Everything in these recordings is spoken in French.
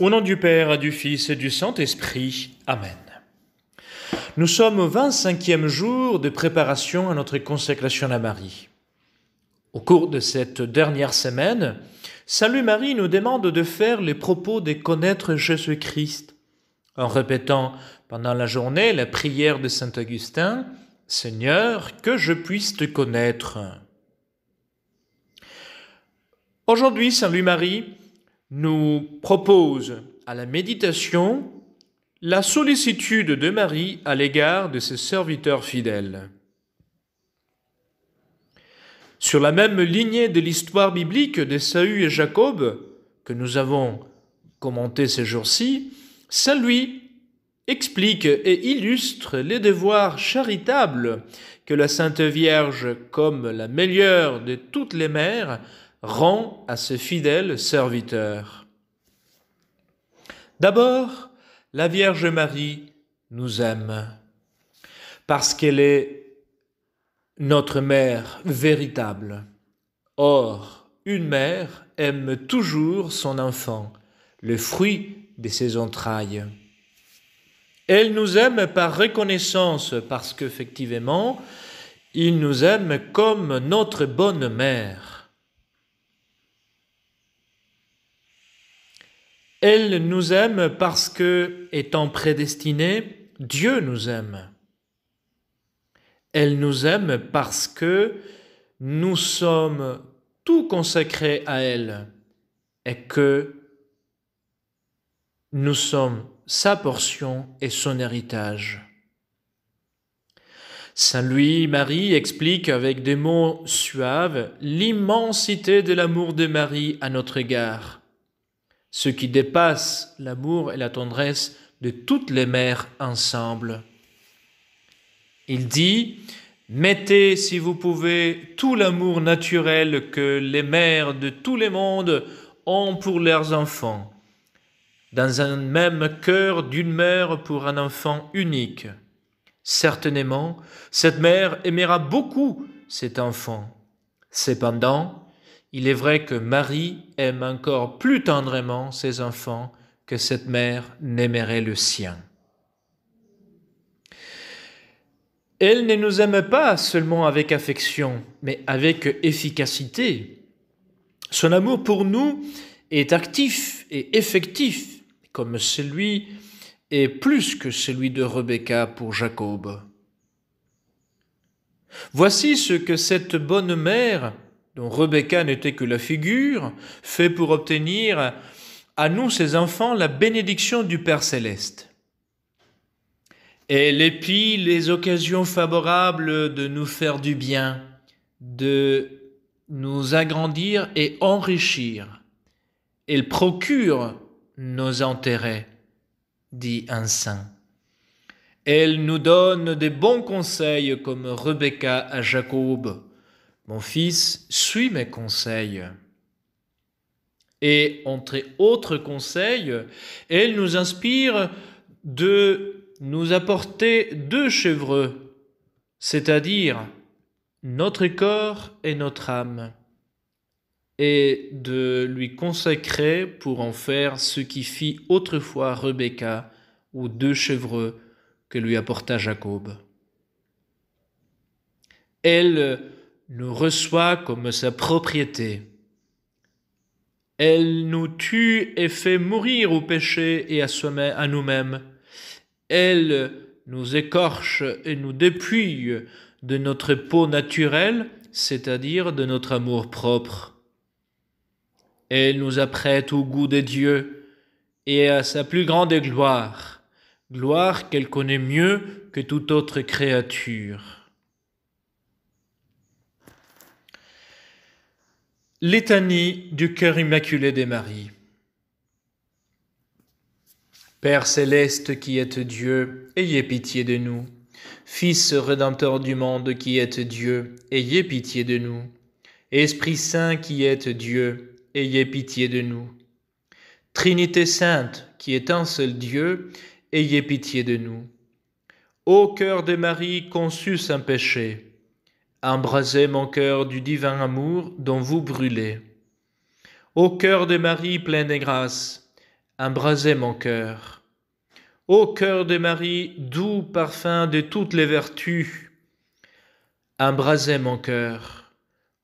Au nom du Père, du Fils et du Saint-Esprit. Amen. Nous sommes au 25e jour de préparation à notre consécration à Marie. Au cours de cette dernière semaine, Salut Marie nous demande de faire les propos de connaître Jésus-Christ, en répétant pendant la journée la prière de Saint Augustin, « Seigneur, que je puisse te connaître ». Aujourd'hui, Salut Marie nous propose à la méditation la sollicitude de Marie à l'égard de ses serviteurs fidèles. Sur la même lignée de l'histoire biblique d'Ésaü et Jacob, que nous avons commenté ces jours-ci, Saint Louis explique et illustre les devoirs charitables que la Sainte Vierge, comme la meilleure de toutes les mères, rend à ses fidèles serviteurs. D'abord, la Vierge Marie nous aime parce qu'elle est notre mère véritable. Or, une mère aime toujours son enfant, le fruit de ses entrailles. Elle nous aime par reconnaissance parce qu'effectivement, il nous aime comme notre bonne mère. Elle nous aime parce que, étant prédestinée, Dieu nous aime. Elle nous aime parce que nous sommes tout consacrés à elle et que nous sommes sa portion et son héritage. Saint Louis-Marie explique avec des mots suaves l'immensité de l'amour de Marie à notre égard, ce qui dépasse l'amour et la tendresse de toutes les mères ensemble. Il dit « Mettez, si vous pouvez, tout l'amour naturel que les mères de tous les mondes ont pour leurs enfants, dans un même cœur d'une mère pour un enfant unique. Certainement, cette mère aimera beaucoup cet enfant. Cependant, il est vrai que Marie aime encore plus tendrement ses enfants que cette mère n'aimerait le sien. Elle ne nous aime pas seulement avec affection, mais avec efficacité. Son amour pour nous est actif et effectif, comme celui et plus que celui de Rebecca pour Jacob. Voici ce que cette bonne mère, dont Rebecca n'était que la figure, fait pour obtenir à nous, ses enfants, la bénédiction du Père Céleste. Elle épie les occasions favorables de nous faire du bien, de nous agrandir et enrichir. Elle procure nos intérêts, dit un saint. Elle nous donne des bons conseils comme Rebecca à Jacob. Mon fils, suis mes conseils. Et entre autres conseils, elle nous inspire de nous apporter 2 chevreux, c'est-à-dire notre corps et notre âme, et de lui consacrer pour en faire ce qui fit autrefois Rebecca aux 2 chevreux que lui apporta Jacob. Elle nous reçoit comme sa propriété. Elle nous tue et fait mourir au péché et à nous-mêmes. Elle nous écorche et nous dépouille de notre peau naturelle, c'est-à-dire de notre amour propre. Elle nous apprête au goût de Dieu et à sa plus grande gloire, gloire qu'elle connaît mieux que toute autre créature. Litanie du cœur immaculé de Marie. Père céleste qui êtes Dieu, ayez pitié de nous. Fils rédempteur du monde qui êtes Dieu, ayez pitié de nous. Esprit Saint qui êtes Dieu, ayez pitié de nous. Trinité sainte qui est un seul Dieu, ayez pitié de nous. Ô cœur de Marie conçu sans péché, embrasez mon cœur du divin amour dont vous brûlez. Ô cœur de Marie plein de grâce, embrasez mon cœur. Ô cœur de Marie, doux parfum de toutes les vertus, embrasez mon cœur.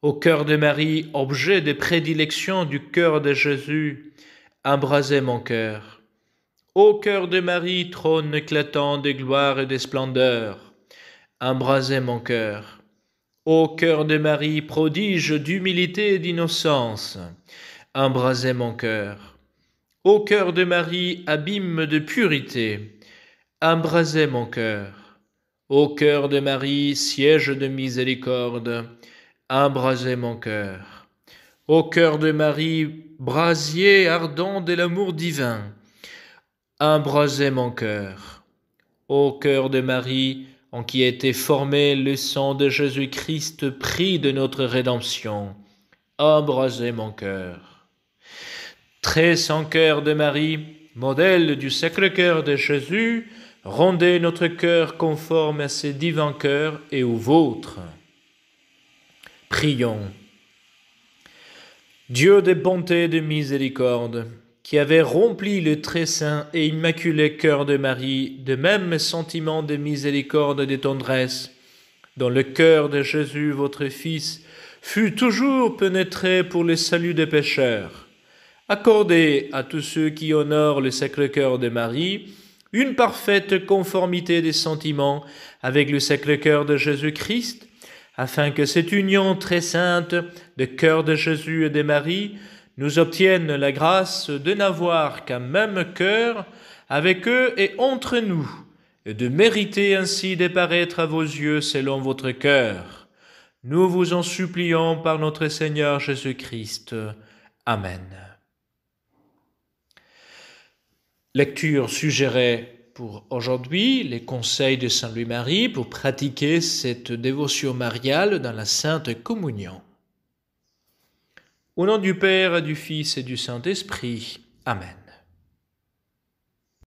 Ô cœur de Marie, objet de prédilection du cœur de Jésus, embrasez mon cœur. Ô cœur de Marie, trône éclatant de gloire et de splendeur, embrasez mon cœur. Ô cœur de Marie, prodige d'humilité et d'innocence, embrasez mon cœur. Ô cœur de Marie, abîme de purité, embrasez mon cœur. Ô cœur de Marie, siège de miséricorde, embrasez mon cœur. Ô cœur de Marie, brasier ardent de l'amour divin, embrasez mon cœur. Ô cœur de Marie, en qui a été formé le sang de Jésus-Christ, prix de notre rédemption, embrasez mon cœur. Très saint cœur de Marie, modèle du Sacré-Cœur de Jésus, rendez notre cœur conforme à ce divin cœur et au vôtre. Prions. Dieu de bonté et de miséricorde, qui avait rempli le très saint et immaculé cœur de Marie de même sentiment de miséricorde et de tendresse, dont le cœur de Jésus, votre Fils, fut toujours pénétré pour le salut des pécheurs, accordez à tous ceux qui honorent le Sacré-Cœur de Marie une parfaite conformité des sentiments avec le Sacré-Cœur de Jésus-Christ, afin que cette union très sainte de cœur de Jésus et de Marie nous obtienne la grâce de n'avoir qu'un même cœur avec eux et entre nous, et de mériter ainsi de paraître à vos yeux selon votre cœur. Nous vous en supplions par notre Seigneur Jésus-Christ. Amen. Lecture suggérée pour aujourd'hui, les conseils de Saint Louis-Marie pour pratiquer cette dévotion mariale dans la Sainte Communion. Au nom du Père, du Fils et du Saint-Esprit. Amen.